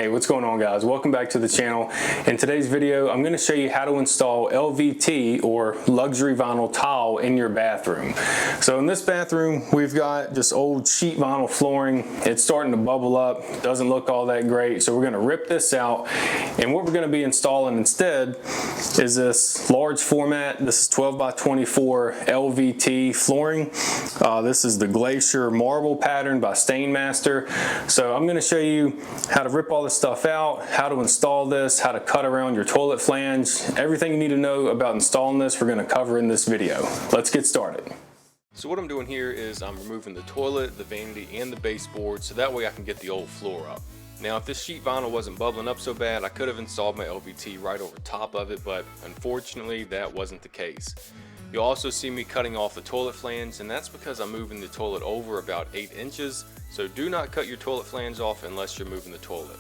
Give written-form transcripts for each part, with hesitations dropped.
Hey, what's going on, guys? Welcome back to the channel. In today's video, I'm going to show you how to install LVT or luxury vinyl tile in your bathroom. So in this bathroom, we've got just old sheet vinyl flooring. It's starting to bubble up, doesn't look all that great. So we're going to rip this out, and what we're going to be installing instead is this large format. This is 12 by 24 LVT flooring. This is the Glacier marble pattern by Stainmaster. So I'm going to show you how to rip all this stuff out, how to install this, how to cut around your toilet flange. Everything you need to know about installing this, we're going to cover in this video. Let's get started. So what I'm doing here is I'm removing the toilet, the vanity, and the baseboard so that way I can get the old floor up. Now, if this sheet vinyl wasn't bubbling up so bad, I could have installed my LVT right over top of it, but unfortunately that wasn't the case. You'll also see me cutting off the toilet flange, and that's because I'm moving the toilet over about 8 inches, so do not cut your toilet flange off unless you're moving the toilet.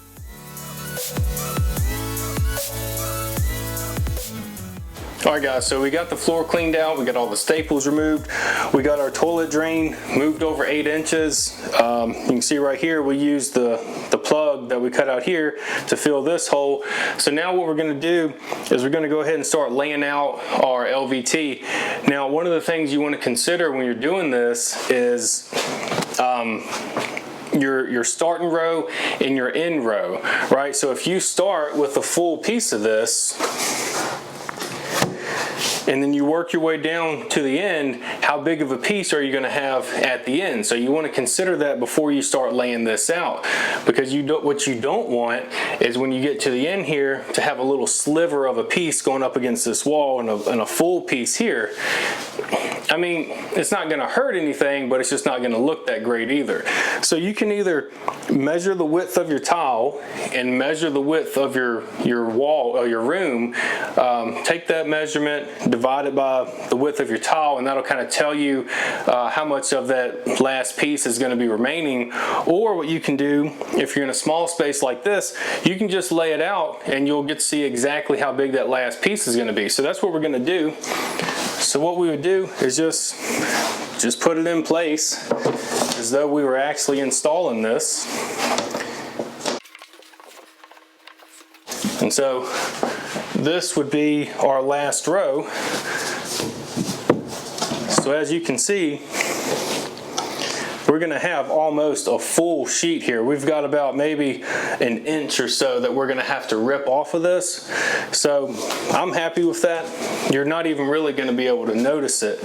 Alright guys, so we got the floor cleaned out, we got all the staples removed, we got our toilet drain moved over 8 inches. You can see right here we used the plug that we cut out here to fill this hole. So now what we're going to do is we're going to go ahead and start laying out our LVT. Now, one of the things you want to consider when you're doing this is your starting row and your end row, right? So if you start with a full piece of this and then you work your way down to the end, how big of a piece are you going to have at the end? So you want to consider that before you start laying this out, because what you don't want is when you get to the end here to have a little sliver of a piece going up against this wall and a full piece here. I mean, it's not going to hurt anything, but it's just not going to look that great either. So you can either measure the width of your tile and measure the width of your wall or your room. Take that measurement, divide it by the width of your tile, and that'll kind of tell you how much of that last piece is going to be remaining. Or what you can do, if you're in a small space like this, you can just lay it out and you'll get to see exactly how big that last piece is going to be. So that's what we're going to do. So what we would do is just put it in place as though we were actually installing this. And so this would be our last row. So as you can see, we're going to have almost a full sheet here. We've got about maybe an inch or so that we're going to have to rip off of this. So I'm happy with that. You're not even really going to be able to notice it.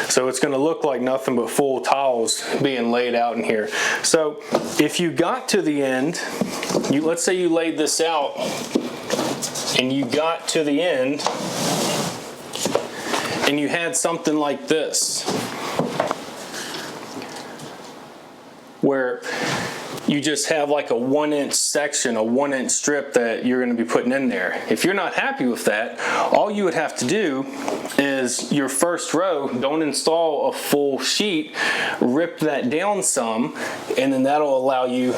So it's going to look like nothing but full tiles being laid out in here. So if you got to the end, let's say you laid this out and you got to the end and you had something like this, where you just have like a 1-inch section, a 1-inch strip that you're going to be putting in there. If you're not happy with that, all you would have to do is your first row, don't install a full sheet, rip that down some, and then that'll allow you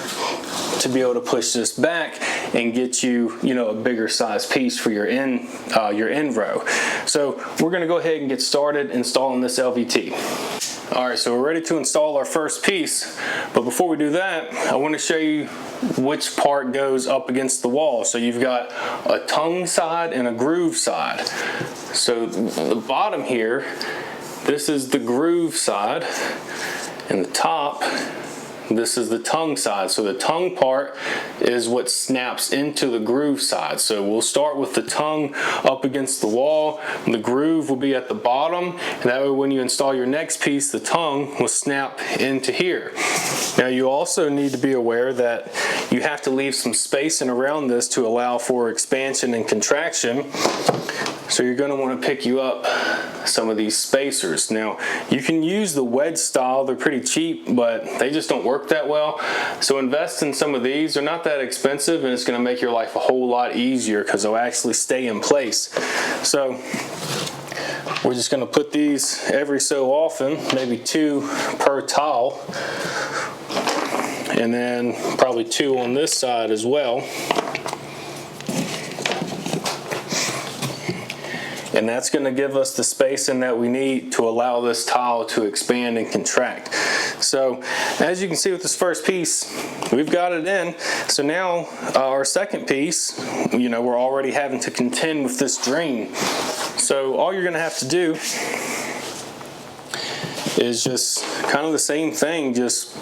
to be able to push this back and get you, a bigger size piece for your end row. So we're going to go ahead and get started installing this LVT. Alright, so we're ready to install our first piece, but before we do that, I want to show you which part goes up against the wall. So you've got a tongue side and a groove side. So the bottom here, this is the groove side, and the top, this is the tongue side. So the tongue part is what snaps into the groove side. So we'll start with the tongue up against the wall. The groove will be at the bottom, and that way when you install your next piece, the tongue will snap into here. Now you also need to be aware that you have to leave some spacing around this to allow for expansion and contraction. So you're going to want to pick you up some of these spacers. Now you can use the wedge style, they're pretty cheap, but they just don't work that well. So invest in some of these. They're not that expensive, and it's going to make your life a whole lot easier because they'll actually stay in place. So we're just going to put these every so often, maybe 2 per tile, and then probably 2 on this side as well. And that's going to give us the spacing that we need to allow this tile to expand and contract. So as you can see with this first piece, we've got it in. So now our second piece, you know, we're already having to contend with this drain. So all you're gonna have to do is just kind of the same thing, just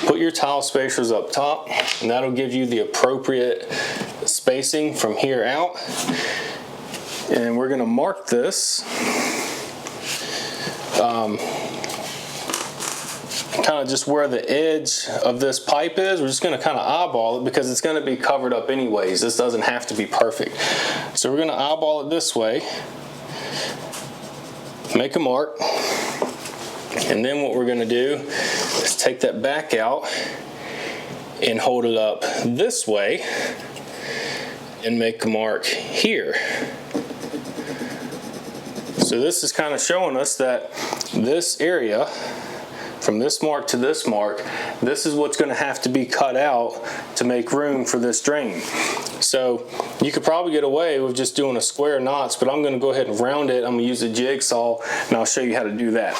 put your tile spacers up top, and that'll give you the appropriate spacing from here out. And we're gonna mark this kind of just where the edge of this pipe is. We're just gonna kind of eyeball it because it's gonna be covered up anyways. This doesn't have to be perfect. So we're gonna eyeball it this way, make a mark, and then what we're gonna do is take that back out and hold it up this way and make a mark here. So this is kind of showing us that this area, from this mark to this mark, this is what's going to have to be cut out to make room for this drain. So you could probably get away with just doing a square knots, but I'm going to go ahead and round it. I'm going to use a jigsaw, and I'll show you how to do that.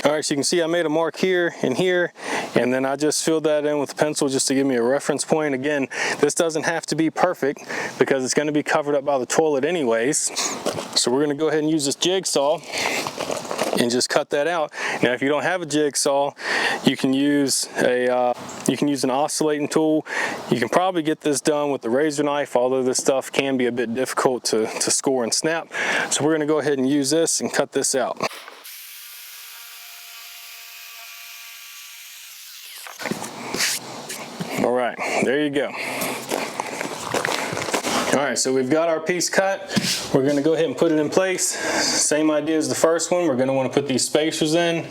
All right, so you can see I made a mark here and here, and then I just filled that in with a pencil just to give me a reference point. Again, this doesn't have to be perfect because it's going to be covered up by the toilet anyways. So we're going to go ahead and use this jigsaw and just cut that out. Now, if you don't have a jigsaw, you can use an oscillating tool. You can probably get this done with the razor knife, although this stuff can be a bit difficult to score and snap. So we're going to go ahead and use this and cut this out. All right, there you go. All right, so we've got our piece cut. We're gonna go ahead and put it in place. Same idea as the first one. We're gonna wanna put these spacers in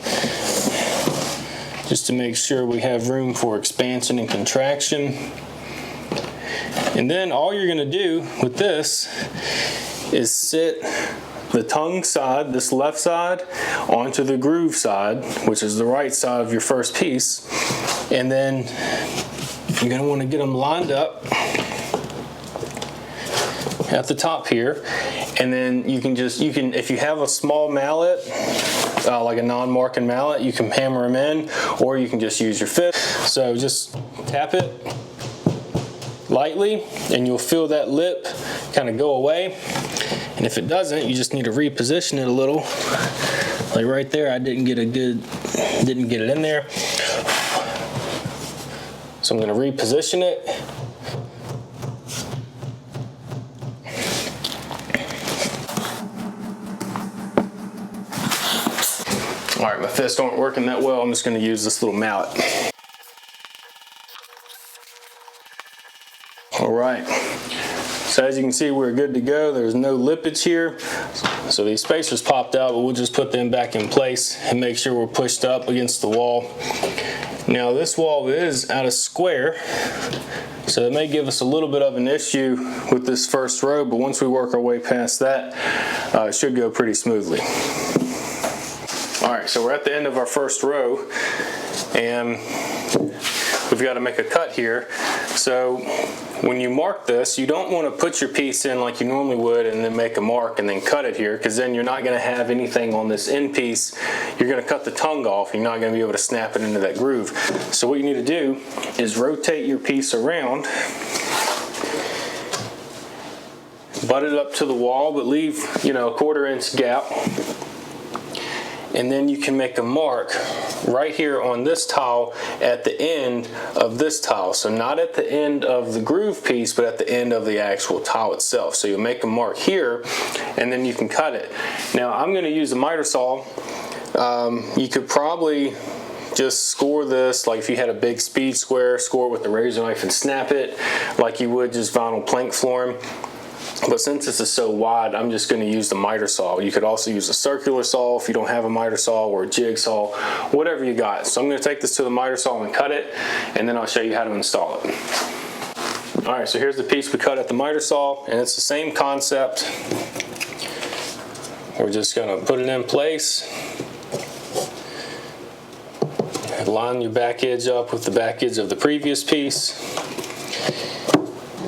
just to make sure we have room for expansion and contraction. And then all you're gonna do with this is sit the tongue side, this left side, onto the groove side, which is the right side of your first piece. And then you're gonna wanna get them lined up at the top here, and then you can if you have a small mallet, like a non-marking mallet, you can hammer them in, or you can just use your fist. So just tap it lightly and you'll feel that lip kind of go away. And if it doesn't, you just need to reposition it a little. Like right there, I didn't get it in there. So I'm going to reposition it. All right, my fists aren't working that well. I'm just going to use this little mallet. All right, so as you can see, we're good to go. There's no lippage here. So these spacers popped out, but we'll just put them back in place and make sure we're pushed up against the wall. Now this wall is at a square, so it may give us a little bit of an issue with this first row, but once we work our way past that, it should go pretty smoothly. All right, so we're at the end of our first row, and we've got to make a cut here. So when you mark this, you don't want to put your piece in like you normally would and then make a mark and then cut it here, because then you're not going to have anything on this end piece. You're going to cut the tongue off. You're not going to be able to snap it into that groove. So what you need to do is rotate your piece around, butt it up to the wall, but leave, you know, a 1/4 inch gap. And then you can make a mark right here on this tile at the end of this tile. So not at the end of the groove piece, but at the end of the actual tile itself. So you'll make a mark here, and then you can cut it. Now I'm going to use a miter saw. You could probably just score this, like if you had a big speed square, score it with the razor knife and snap it like you would just vinyl plank flooring. But since this is so wide, I'm just going to use the miter saw. You could also use a circular saw if you don't have a miter saw, or a jigsaw, whatever you got. So I'm going to take this to the miter saw and cut it, and then I'll show you how to install it. All right, so here's the piece we cut at the miter saw, and it's the same concept. We're just going to put it in place. Line your back edge up with the back edge of the previous piece.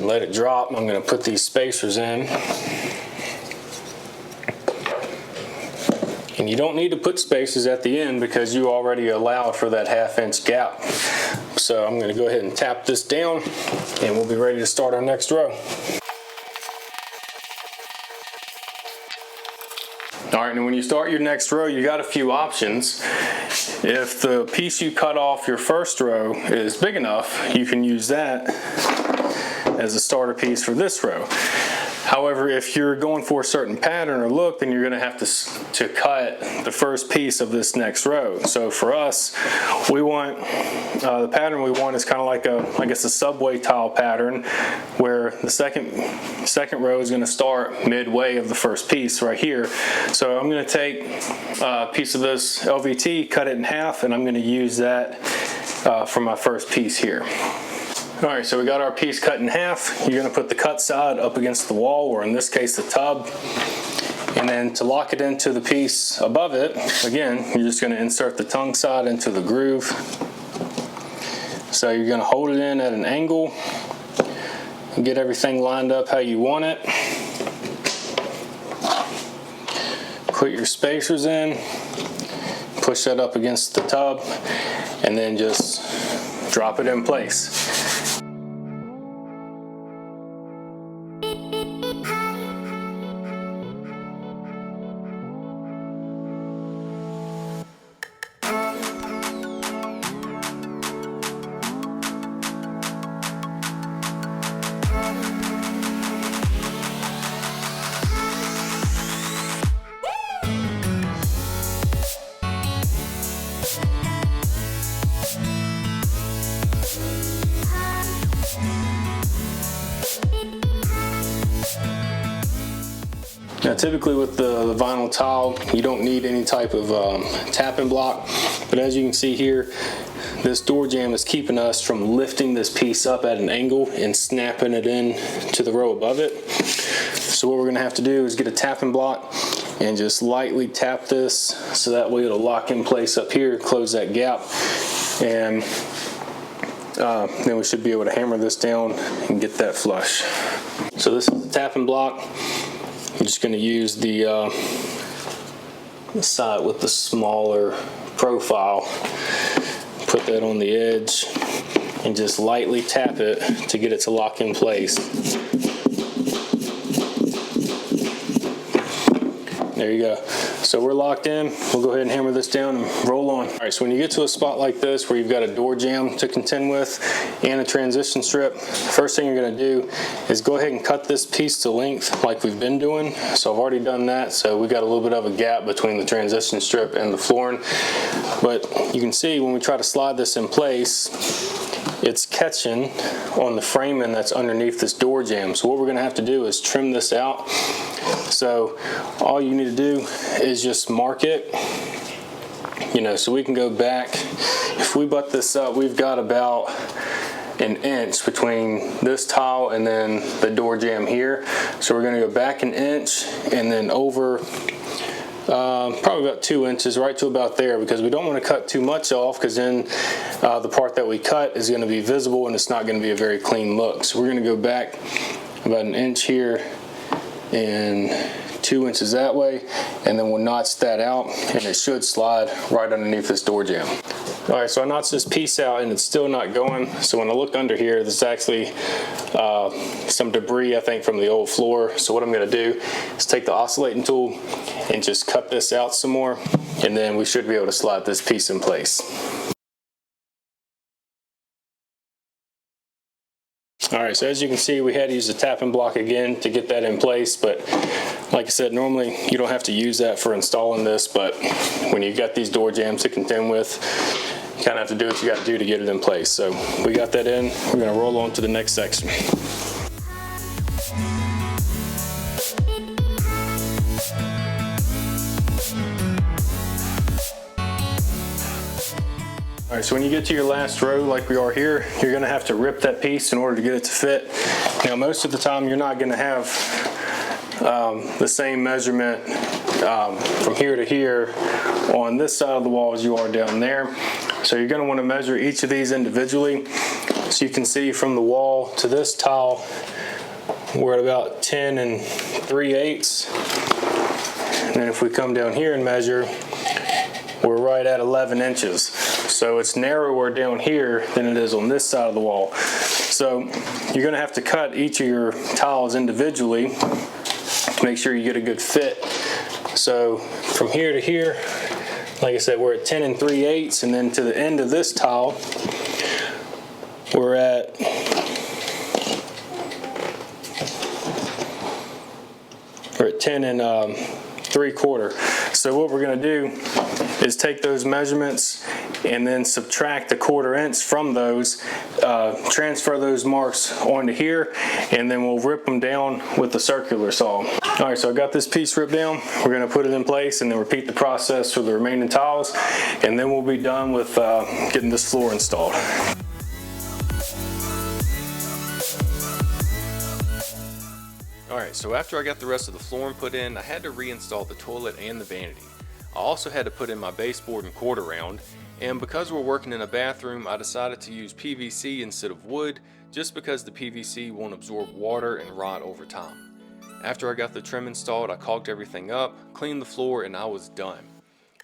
Let it drop. I'm going to put these spacers in, And you don't need to put spacers at the end because you already allowed for that 1/2 inch gap. So I'm going to go ahead and tap this down and we'll be ready to start our next row. All right, and when you start your next row, you got a few options. If the piece you cut off your first row is big enough, you can use that as a starter piece for this row. However, if you're going for a certain pattern or look, then you're going to have to cut the first piece of this next row. So for us, we want the pattern we want is kind of like I guess a subway tile pattern, where the second row is going to start midway of the first piece right here. So I'm going to take a piece of this LVT, cut it in half, and I'm going to use that for my first piece here. All right, so we got our piece cut in half. You're gonna put the cut side up against the wall, or in this case, the tub. And then to lock it into the piece above it, again, you're just gonna insert the tongue side into the groove. So you're gonna hold it in at an angle and get everything lined up how you want it. Put your spacers in, push that up against the tub, and then just drop it in place. Now typically with the vinyl tile, you don't need any type of tapping block, but as you can see here, this door jamb is keeping us from lifting this piece up at an angle and snapping it in to the row above it. So what we're gonna have to do is get a tapping block and just lightly tap this so that way it'll lock in place up here, close that gap, and then we should be able to hammer this down and get that flush. So this is the tapping block. I'm just going to use the side with the smaller profile, put that on the edge, and just lightly tap it to get it to lock in place. There you go. So we're locked in. We'll go ahead and hammer this down and roll on. All right, so when you get to a spot like this where you've got a door jamb to contend with and a transition strip, first thing you're gonna do is go ahead and cut this piece to length like we've been doing. So I've already done that. So we got a little bit of a gap between the transition strip and the flooring. But you can see when we try to slide this in place, it's catching on the framing that's underneath this door jamb. So what we're gonna have to do is trim this out. So all you need to do is just mark it, so we can go back. If we butt this up, we've got about an inch between this tile and then the door jamb here. So we're gonna go back an inch and then over probably about 2 inches, right to about there, because we don't want to cut too much off, because then the part that we cut is going to be visible and it's not going to be a very clean look. So we're going to go back about an inch here and 2 inches that way, and then we'll notch that out and it should slide right underneath this door jamb. All right, so I notched this piece out and it's still not going. So when I look under here, there's actually some debris, I think, from the old floor. So what I'm gonna do is take the oscillating tool and just cut this out some more, and then we should be able to slide this piece in place. All right, so as you can see, we had to use a tapping block again to get that in place, but like I said, normally you don't have to use that for installing this, but when you've got these door jambs to contend with, you kind of have to do what you got to do to get it in place. So we got that in. We're going to roll on to the next section. All right, so when you get to your last row like we are here, you're gonna have to rip that piece in order to get it to fit. Now, most of the time you're not gonna have the same measurement from here to here on this side of the wall as you are down there. So you're gonna wanna measure each of these individually. So you can see from the wall to this tile, we're at about 10 3/8. And And then if we come down here and measure, we're right at 11 inches. So it's narrower down here than it is on this side of the wall. So you're gonna have to cut each of your tiles individually to make sure you get a good fit. So from here to here, like I said, we're at 10 3/8, and then to the end of this tile, we're at we're at 10 3/4. So what we're going to do is take those measurements and then subtract a 1/4 inch from those, transfer those marks onto here, and then we'll rip them down with the circular saw. All right, so I got this piece ripped down. We're going to put it in place and then repeat the process for the remaining tiles, and then we'll be done with getting this floor installed. Alright, so after I got the rest of the flooring put in, I had to reinstall the toilet and the vanity. I also had to put in my baseboard and quarter round, and because we're working in a bathroom, I decided to use PVC instead of wood, just because the PVC won't absorb water and rot over time. After I got the trim installed, I caulked everything up, cleaned the floor, and I was done.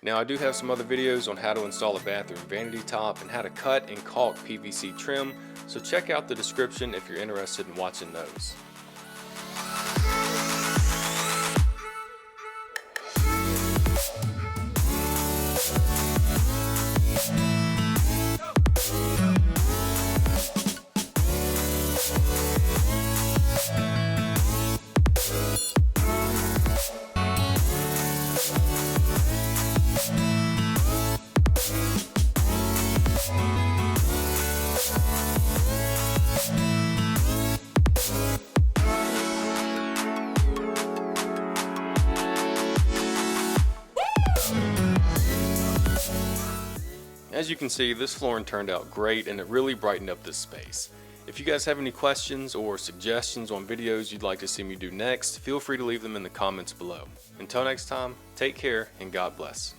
Now I do have some other videos on how to install a bathroom vanity top and how to cut and caulk PVC trim, so check out the description if you're interested in watching those. As you can see, this flooring turned out great and it really brightened up this space. If you guys have any questions or suggestions on videos you'd like to see me do next, feel free to leave them in the comments below. Until next time, take care and God bless.